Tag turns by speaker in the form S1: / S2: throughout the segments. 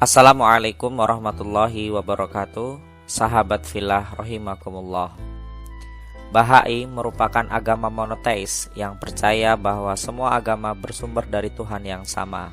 S1: Assalamualaikum warahmatullahi wabarakatuh. Sahabat fillah rahimakumullah. Bahai merupakan agama monoteis yang percaya bahwa semua agama bersumber dari Tuhan yang sama.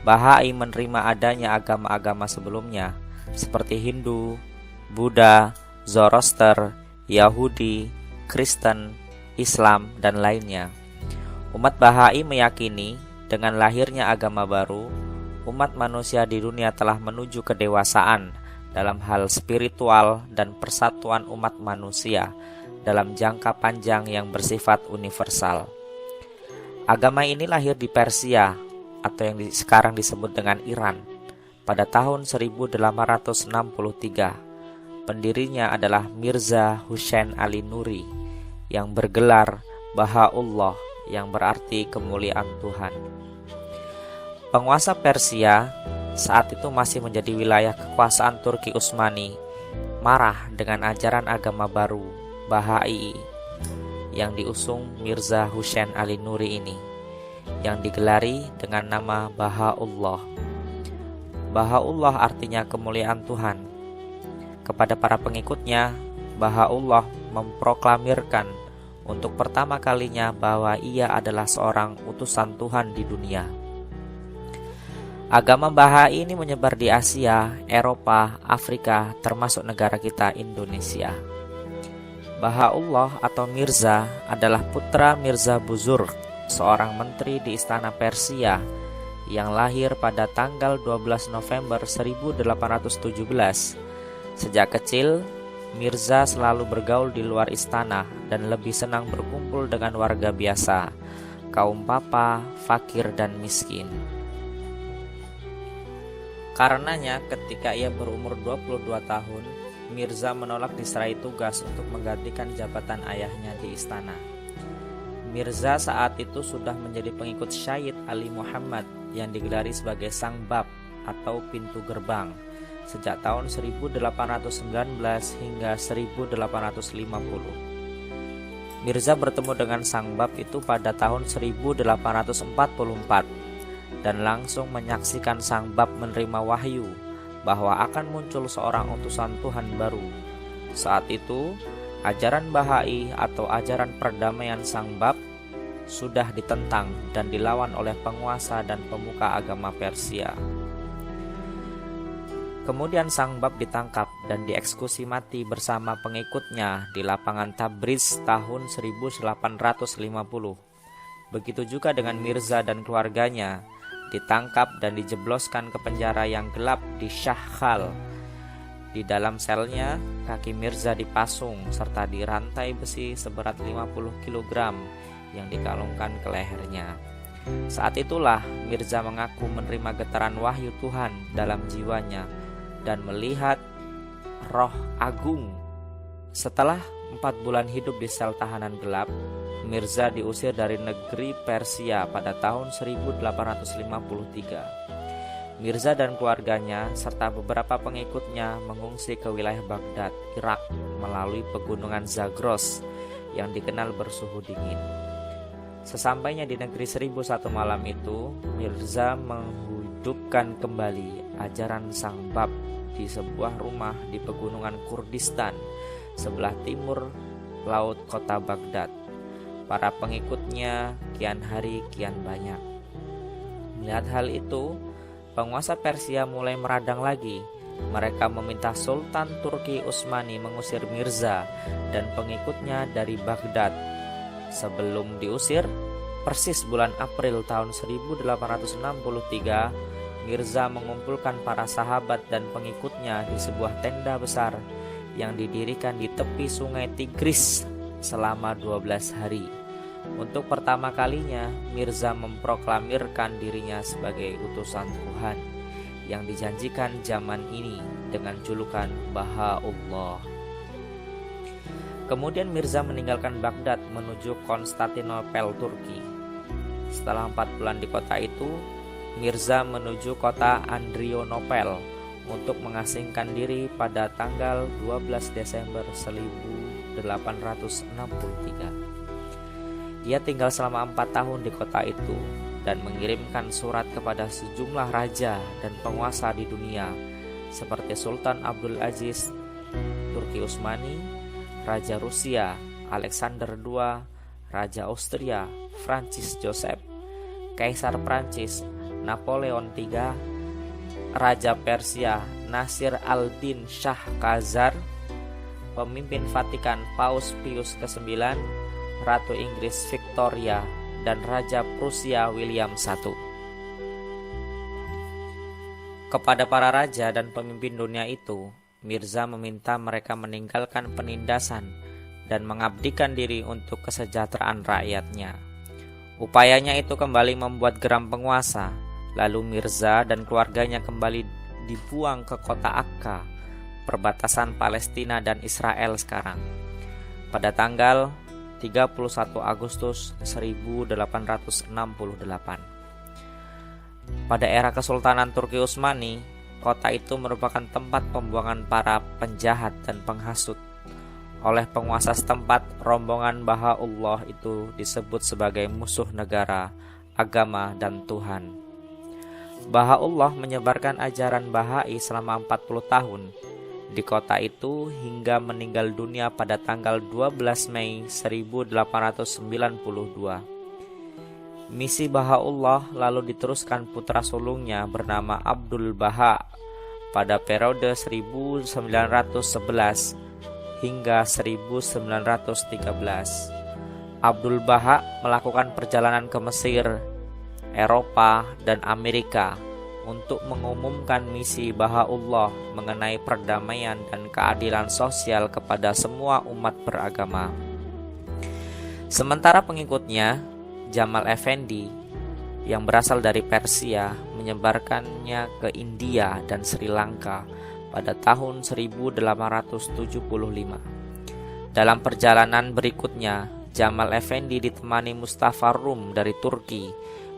S1: Bahai menerima adanya agama-agama sebelumnya seperti Hindu, Buddha, Zoroaster, Yahudi, Kristen, Islam, dan lainnya. Umat Bahai meyakini dengan lahirnya agama baru, umat manusia di dunia telah menuju kedewasaan dalam hal spiritual dan persatuan umat manusia dalam jangka panjang yang bersifat universal. Agama ini lahir di Persia atau yang sekarang disebut dengan Iran pada tahun 1863. Pendirinya adalah Mirza Husain Ali Nuri yang bergelar Baha'u'llah yang berarti kemuliaan Tuhan. Penguasa Persia saat itu masih menjadi wilayah kekuasaan Turki Utsmani marah dengan ajaran agama baru Bahai yang diusung Mirza Husain Ali Nuri ini, yang digelari dengan nama Baha'u'llah. Baha'u'llah artinya kemuliaan Tuhan. Kepada para pengikutnya, Baha'u'llah memproklamirkan untuk pertama kalinya bahwa ia adalah seorang utusan Tuhan di dunia. Agama Bahai ini menyebar di Asia, Eropa, Afrika, termasuk negara kita Indonesia. Baha'u'llah atau Mirza adalah putra Mirza Buzurg, seorang menteri di istana Persia yang lahir pada tanggal 12 November 1817. Sejak kecil, Mirza selalu bergaul di luar istana dan lebih senang berkumpul dengan warga biasa, kaum papa, fakir, dan miskin. Karenanya ketika ia berumur 22 tahun, Mirza menolak diserahi tugas untuk menggantikan jabatan ayahnya di istana. Mirza saat itu sudah menjadi pengikut Syed Ali Muhammad yang digelari sebagai Sang Bab atau pintu gerbang sejak tahun 1819 hingga 1850. Mirza bertemu dengan Sang Bab itu pada tahun 1844 dan langsung menyaksikan Sang Bab menerima wahyu bahwa akan muncul seorang utusan Tuhan baru. Saat itu, ajaran Bahai atau ajaran perdamaian Sang Bab sudah ditentang dan dilawan oleh penguasa dan pemuka agama Persia. Kemudian Sang Bab ditangkap dan dieksekusi mati bersama pengikutnya di lapangan Tabriz tahun 1850. Begitu juga dengan Mirza dan keluarganya, ditangkap dan dijebloskan ke penjara yang gelap di Shahkhal. Di dalam selnya, kaki Mirza dipasung serta dirantai besi seberat 50 kg yang dikalungkan ke lehernya. Saat itulah Mirza mengaku menerima getaran wahyu Tuhan dalam jiwanya dan melihat roh agung. Setelah 4 bulan hidup di sel tahanan gelap, Mirza diusir dari negeri Persia pada tahun 1853. Mirza dan keluarganya serta beberapa pengikutnya mengungsi ke wilayah Baghdad, Irak melalui pegunungan Zagros yang dikenal bersuhu dingin. Sesampainya di negeri 1001 malam itu, Mirza menghidupkan kembali ajaran Sang Bab di sebuah rumah di pegunungan Kurdistan sebelah timur laut kota Baghdad. Para pengikutnya kian hari kian banyak. Melihat hal itu, penguasa Persia mulai meradang lagi. Mereka meminta Sultan Turki Utsmani mengusir Mirza dan pengikutnya dari Baghdad. Sebelum diusir, persis bulan April tahun 1863, Mirza mengumpulkan para sahabat dan pengikutnya di sebuah tenda besar yang didirikan di tepi sungai Tigris selama 12 hari. Untuk pertama kalinya, Mirza memproklamirkan dirinya sebagai utusan Tuhan yang dijanjikan zaman ini dengan julukan Baha'u'llah. Kemudian Mirza meninggalkan Baghdad menuju Konstantinopel, Turki. Setelah 4 bulan di kota itu, Mirza menuju kota Adrianopel untuk mengasingkan diri pada tanggal 12 Desember 1863. Dia tinggal selama 4 tahun di kota itu dan mengirimkan surat kepada sejumlah raja dan penguasa di dunia seperti Sultan Abdul Aziz Turki Utsmani, Raja Rusia Alexander II, Raja Austria Francis Joseph, Kaisar Prancis Napoleon III, Raja Persia Nasir al-Din Shah Khazar, pemimpin Vatikan Paus Pius ke-9, Ratu Inggris Victoria, dan Raja Prusia William I. Kepada para raja dan pemimpin dunia itu, Mirza meminta mereka meninggalkan penindasan dan mengabdikan diri untuk kesejahteraan rakyatnya. Upayanya itu kembali membuat geram penguasa, lalu Mirza dan keluarganya kembali dibuang ke kota Akka, perbatasan Palestina dan Israel sekarang, pada tanggal 31 Agustus 1868. Pada era Kesultanan Turki Utsmani, kota itu merupakan tempat pembuangan para penjahat dan penghasut. Oleh penguasa setempat, rombongan Bahaullah itu disebut sebagai musuh negara, agama, dan Tuhan. Bahaullah menyebarkan ajaran Bahai selama 40 tahun di kota itu hingga meninggal dunia pada tanggal 12 Mei 1892. Misi Bahaullah lalu diteruskan putra sulungnya bernama Abdul Baha pada periode 1911 hingga 1913. Abdul Baha melakukan perjalanan ke Mesir, Eropa, dan Amerika untuk mengumumkan misi Bahaullah mengenai perdamaian dan keadilan sosial kepada semua umat beragama. Sementara pengikutnya, Jamal Effendi yang berasal dari Persia menyebarkannya ke India dan Sri Lanka pada tahun 1875. Dalam perjalanan berikutnya, Jamal Effendi ditemani Mustafa Rum dari Turki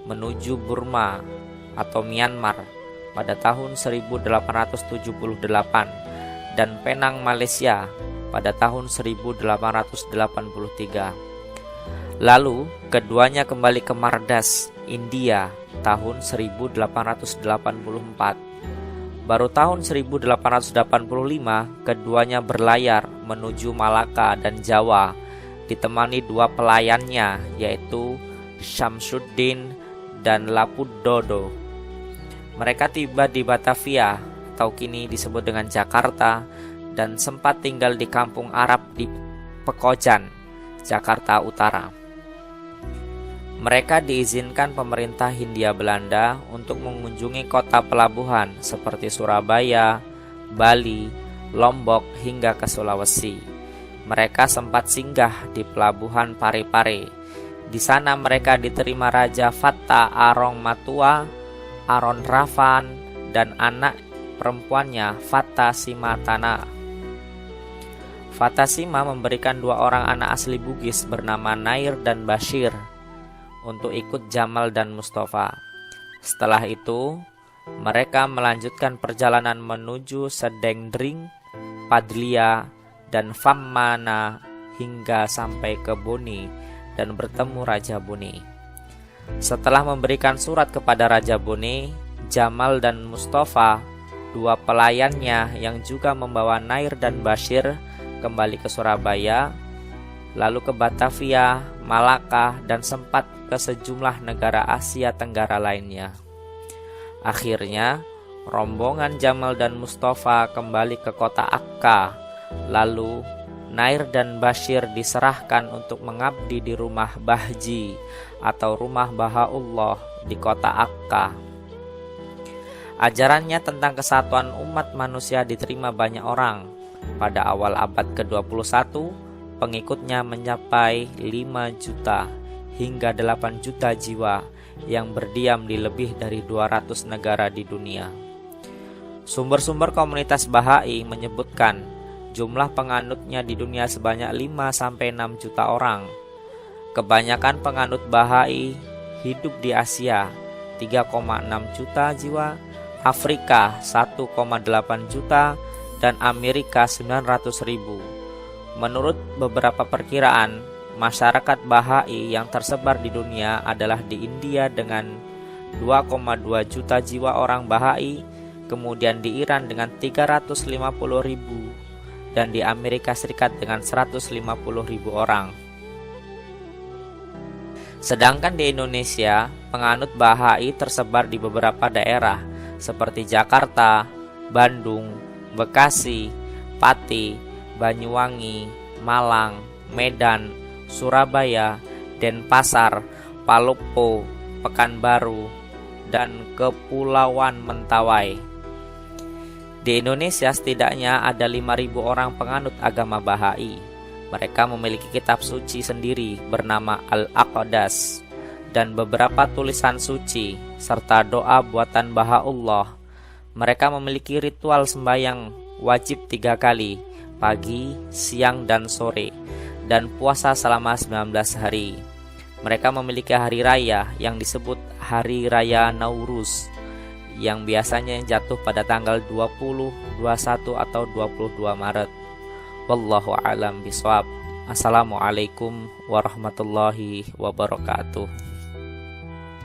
S1: menuju Burma atau Myanmar pada tahun 1878 dan Penang, Malaysia pada tahun 1883. Lalu keduanya kembali ke Mardas, India tahun 1884. Baru tahun 1885 keduanya berlayar menuju Malaka dan Jawa ditemani dua pelayannya yaitu Syamsuddin dan Lapudodo. Mereka tiba di Batavia atau kini disebut dengan Jakarta dan sempat tinggal di kampung Arab di Pekojan, Jakarta Utara. Mereka diizinkan pemerintah Hindia Belanda untuk mengunjungi kota pelabuhan seperti Surabaya, Bali, Lombok hingga ke Sulawesi. Mereka sempat singgah di pelabuhan Parepare. Di sana mereka diterima Raja Fatta Arong Matua, Aron Rafan, dan anak perempuannya Fatta Simatana. Fatta Sima memberikan dua orang anak asli Bugis bernama Nair dan Bashir untuk ikut Jamal dan Mustafa. Setelah itu, mereka melanjutkan perjalanan menuju Sedengdring, Padlia, dan Fammana hingga sampai ke Boni dan bertemu Raja Boni. Setelah memberikan surat kepada Raja Boni, Jamal dan Mustafa, dua pelayannya yang juga membawa Nair dan Bashir, kembali ke Surabaya, lalu ke Batavia, Malaka, dan sempat ke sejumlah negara Asia Tenggara lainnya. Akhirnya, rombongan Jamal dan Mustafa kembali ke kota Akka. Lalu, Nair dan Bashir diserahkan untuk mengabdi di rumah Bahji atau rumah Bahaullah di kota Akka. Ajarannya tentang kesatuan umat manusia diterima banyak orang. Pada awal abad ke-21, pengikutnya mencapai 5 juta hingga 8 juta jiwa yang berdiam di lebih dari 200 negara di dunia. Sumber-sumber komunitas Bahai menyebutkan jumlah penganutnya di dunia sebanyak 5-6 juta orang. Kebanyakan penganut Bahai hidup di Asia, 3,6 juta jiwa, Afrika 1,8 juta, dan Amerika 900.000. Menurut beberapa perkiraan, masyarakat Bahai yang tersebar di dunia adalah di India dengan 2,2 juta jiwa orang Bahai, kemudian di Iran dengan 350 ribu, dan di Amerika Serikat dengan 150 ribu orang. Sedangkan di Indonesia, penganut Bahai tersebar di beberapa daerah seperti Jakarta, Bandung, Bekasi, Pati, Banyuwangi, Malang, Medan, Surabaya, Denpasar, Palopo, Pekanbaru, dan Kepulauan Mentawai. Di Indonesia setidaknya ada 5.000 orang penganut agama Bahai. Mereka memiliki kitab suci sendiri bernama Al-Aqdas dan beberapa tulisan suci serta doa buatan Bahaullah. Mereka memiliki ritual sembahyang wajib 3 kali, pagi, siang, dan sore, dan puasa selama 19 hari. Mereka memiliki hari raya yang disebut Hari Raya Nauruz, yang biasanya jatuh pada tanggal 20, 21, atau 22 Maret. Wallahu a'lam bishawab. Assalamualaikum warahmatullahi wabarakatuh.